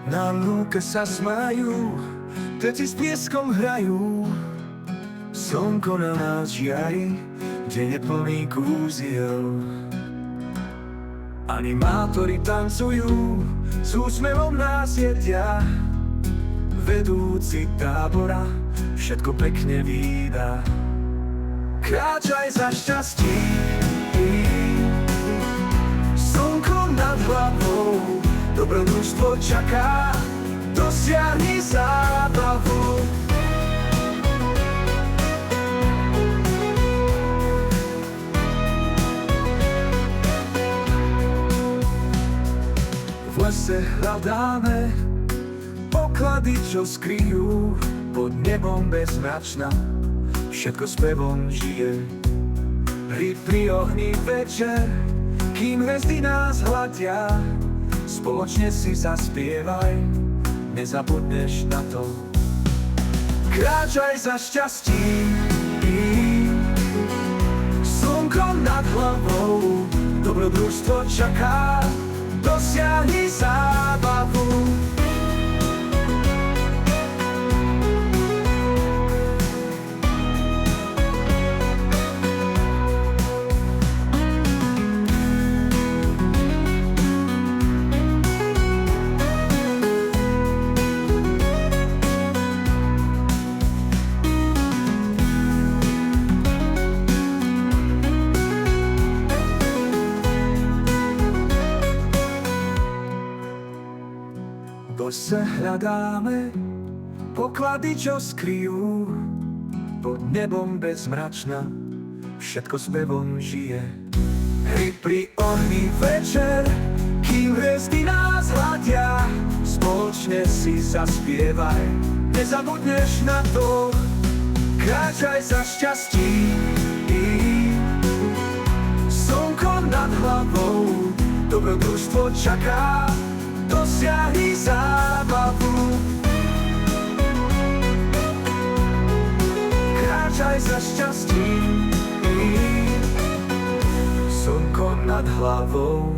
Na lúke sa smajú, deti s pieskom hrajú. Slnko na nás žiari, deň je plný kúziel. Animátori tancujú, s úsmevom nás jedia. Vedúci tábora všetko pekne vída. Kráčaj za šťastím, slnko nad hlavou, dobrodružstvo čaká, dosiahni zábavu. V lese hľadáme poklady, čo skryjú pod nebom bezmračna. Všetko spevom žije. Hry pri ohni večer, kým hviezdy nás hľadia. Spoločne si zaspievaj, nezabudneš na to. Kráčaj za šťastím, slnko nad hlavou, dobrodružstvo čaká, dosiahni zábavu. V lese hľadáme poklady, čo skryjú pod nebom bezmračna. Všetko spevom žije. Hry pri ohni večer, kým hviezdy nás hľadia. Spoločne si zaspievaj, nezabudneš na to. Kráčaj za šťastím, slnko nad hlavou, dobrodružstvo čaká, dosiahni zábavu. Kráčaj za šťastím, slnko nad hlavou,